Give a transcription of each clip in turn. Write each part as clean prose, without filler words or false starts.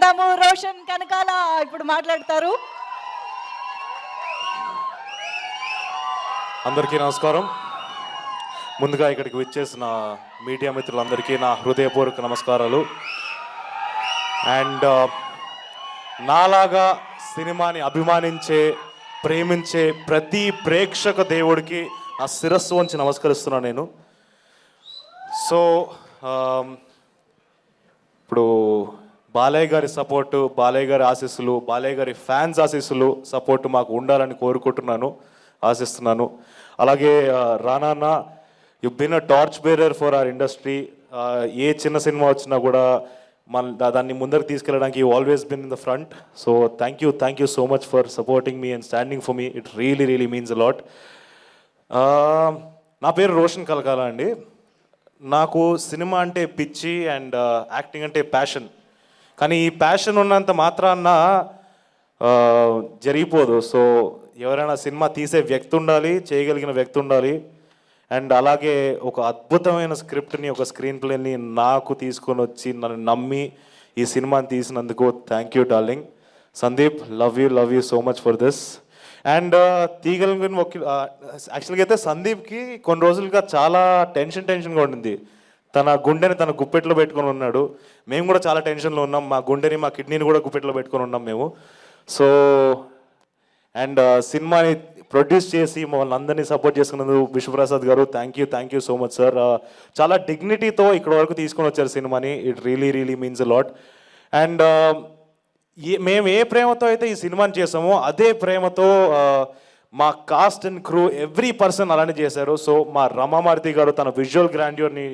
పిలిచేద్దాము. రోషన్ కనకాల ఇప్పుడు మాట్లాడతారు. అందరికీ నమస్కారం. ముందుగా ఇక్కడికి విచ్చేసిన మీడియా మిత్రులందరికీ నా హృదయపూర్వక నమస్కారాలు. అండ్ నాలాగా సినిమాని అభిమానించే, ప్రేమించే ప్రతి ప్రేక్షక దేవుడికి నా శిరస్సు వంచి నమస్కరిస్తున్నాను నేను. సో ఇప్పుడు బాలయ్య గారి సపోర్టు, బాలయ్య గారి ఆశీస్సులు, బాలయ్య గారి ఫ్యాన్స్ ఆశీస్సులు సపోర్టు మాకు ఉండాలని కోరుకుంటున్నాను, ఆశిస్తున్నాను. అలాగే Rana, you been a torch bearer for our industry. ఏ చిన్న సినిమా వచ్చినా కూడా దాన్ని ముందరకు తీసుకెళ్ళడానికి you always been in the front. So thank you so much for supporting me and standing for me. It really means a lot. నా పేరు రోషన్ కలకాల అండి. నాకు సినిమా అంటే పిచ్చి అండ్ యాక్టింగ్ అంటే ప్యాషన్. కానీ ఈ ప్యాషన్ ఉన్నంత మాత్రాన జరిగిపోదు. సో ఎవరైనా సినిమా తీసే వ్యక్తి ఉండాలి, చేయగలిగిన వ్యక్తి ఉండాలి. అండ్ అలాగే ఒక అద్భుతమైన స్క్రిప్ట్ని, ఒక స్క్రీన్ ప్లేని నాకు తీసుకొని వచ్చి నన్ను నమ్మి ఈ సినిమాని తీసినందుకు thank you darling. Sandeep, love you so much for this. And తీగలిగిన యాక్చువల్గా అయితే సందీప్కి కొన్ని రోజులుగా చాలా టెన్షన్గా ఉండింది. తన గుండెని తన గుప్పెట్లో పెట్టుకొని ఉన్నాడు. మేము కూడా చాలా టెన్షన్లో ఉన్నాం. మా గుండెని, మా కిడ్నీని కూడా గుప్పెట్లో పెట్టుకొని ఉన్నాం మేము. సో అండ్ సినిమాని ప్రొడ్యూస్ చేసి మమ్మల్ని అందరినీ సపోర్ట్ చేసుకున్నందుకు విశ్వప్రసాద్ గారు thank you so much sir. చాలా డిగ్నిటీతో ఇక్కడ వరకు తీసుకొని వచ్చారు సినిమాని. It really means a lot. And మేము ఏ ప్రేమతో అయితే ఈ సినిమాని చేసామో అదే ప్రేమతో మా cost and crew every person అలానే చేశారు. సో మా రమామారుతి గారు తన విజువల్ గ్రాండ్యూర్ని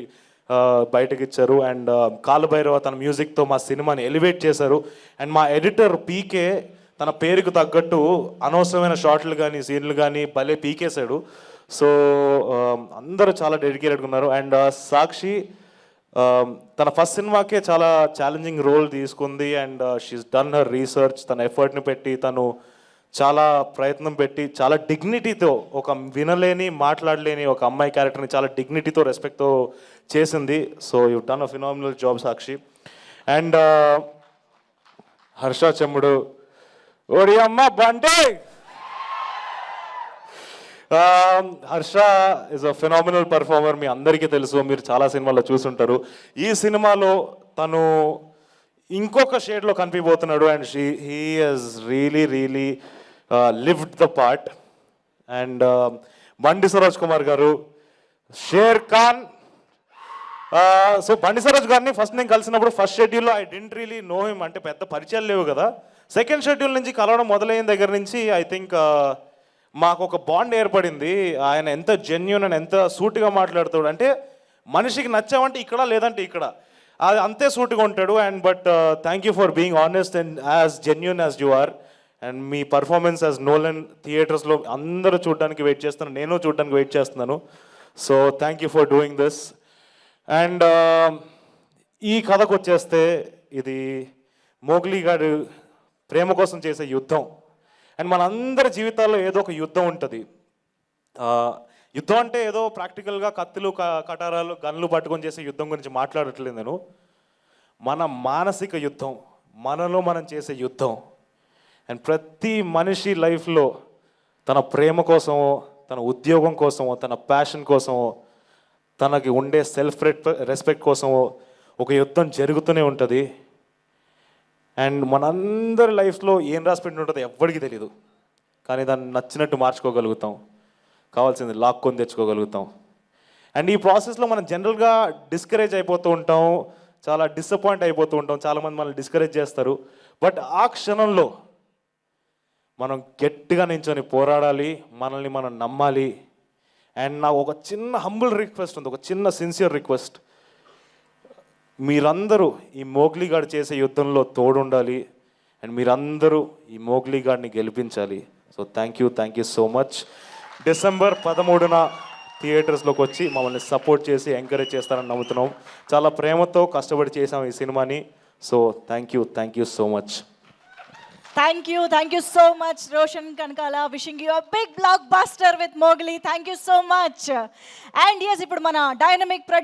బయటకు ఇచ్చారు. అండ్ కాలభైరవ తన మ్యూజిక్తో మా సినిమాని ఎలివేట్ చేశారు. అండ్ మా ఎడిటర్ పీకే తన పేరుకు తగ్గట్టు అనవసరమైన షార్ట్లు కానీ సీన్లు కానీ భలే పీకేశాడు. సో అందరూ చాలా డెడికేటెడ్గా ఉన్నారు. అండ్ సాక్షి తన ఫస్ట్ సినిమాకే చాలా ఛాలెంజింగ్ రోల్ తీసుకుంది. And she's done her research. తన ఎఫర్ట్ని పెట్టి, తను చాలా ప్రయత్నం పెట్టి, చాలా డిగ్నిటీతో, ఒక వినలేని మాట్లాడలేని ఒక అమ్మాయి క్యారెక్టర్ని చాలా డిగ్నిటీతో, రెస్పెక్ట్తో చేసింది. So you done a phenomenal job Sakshi. And Harsha Chemudu, ఓడి అమ్మ బంటే. Harsha is a phenomenal performer. మీ అందరికీ తెలుసు, మీరు చాలా సినిమాల్లో చూసుంటారు. ఈ సినిమాలో తను ఇంకొక షేడ్లో కనిపిపోతున్నాడు. And he has really lived the part. And Bandi Saroj Kumar గారు, షేర్ ఖాన్. సో బండి సరోజ్ గారిని ఫస్ట్ నేను కలిసినప్పుడు ఫస్ట్ షెడ్యూల్లో I didn't really know him. అంటే పెద్ద పరిచయాలు లేవు కదా. సెకండ్ షెడ్యూల్ నుంచి కలవడం మొదలైన దగ్గర నుంచి ఐ థింక్ మాకు ఒక బాండ్ ఏర్పడింది. ఆయన ఎంత జెన్యూన్ అండ్ ఎంత సూటిగా మాట్లాడుతాడు అంటే, మనిషికి నచ్చామంటే ఇక్కడ, లేదంటే ఇక్కడ, అది అంతే సూటిగా ఉంటాడు. And but thank you for being honest and as genuine as you are. And మీ పర్ఫార్మెన్స్ యాజ్ నోలన్ థియేటర్స్లో అందరూ చూడడానికి వెయిట్ చేస్తున్నాను, నేను చూడడానికి వెయిట్ చేస్తున్నాను. So thank you for doing this. And ఈ కథకు వచ్చేస్తే, ఇది మోగ్లీ గారు ప్రేమ కోసం చేసే యుద్ధం. అండ్ మనందరి జీవితాల్లో ఏదో ఒక యుద్ధం ఉంటుంది. యుద్ధం అంటే ఏదో ప్రాక్టికల్గా కత్తులు, కటారాలు, గన్లు పట్టుకొని చేసే యుద్ధం గురించి మాట్లాడట్లేదు నేను. మన మానసిక యుద్ధం, మనలో మనం చేసే యుద్ధం. అండ్ ప్రతి మనిషి లైఫ్లో తన ప్రేమ కోసమో, తన ఉద్యోగం కోసమో, తన ప్యాషన్ కోసమో, తనకి ఉండే సెల్ఫ్ రెస్పెక్ట్ కోసమో ఒక యుద్ధం జరుగుతూనే ఉంటుంది. అండ్ మనందరి లైఫ్లో ఏం రాసిపెట్టి ఉంటుందో ఎవ్వడికి తెలియదు. కానీ దాన్ని నచ్చినట్టు మార్చుకోగలుగుతాం, కావాల్సింది లాక్కొని తెచ్చుకోగలుగుతాం. అండ్ ఈ ప్రాసెస్లో మనం జనరల్గా డిస్కరేజ్ అయిపోతూ ఉంటాం, చాలా డిసప్పాయింట్ అయిపోతూ ఉంటాం. చాలామంది మనల్ని డిస్కరేజ్ చేస్తారు. బట్ ఆ క్షణంలో మనం గట్టిగా నించొని పోరాడాలి, మనల్ని మనం నమ్మాలి. అండ్ నాకు ఒక చిన్న హంబుల్ రిక్వెస్ట్ ఉంది, ఒక చిన్న సిన్సియర్ రిక్వెస్ట్. మీరందరూ ఈ మోగ్లీ గారు చేసే యుద్ధంలో తోడుండాలి. అండ్ మీరందరూ ఈ మోగ్లీ గారిని గెలిపించాలి. So thank you so much. December 13న థియేటర్స్లోకి వచ్చి మమ్మల్ని సపోర్ట్ చేసి ఎంకరేజ్ చేస్తారని నమ్ముతున్నాం. చాలా ప్రేమతో కష్టపడి చేసాం ఈ సినిమాని. So thank you so much. Thank you so much, Roshan Kankala. Wishing you a big blockbuster with Mowgli. Thank you so much. And yes, ఇప్పుడు మన డైనమిక్ ప్రొడ్యూసర్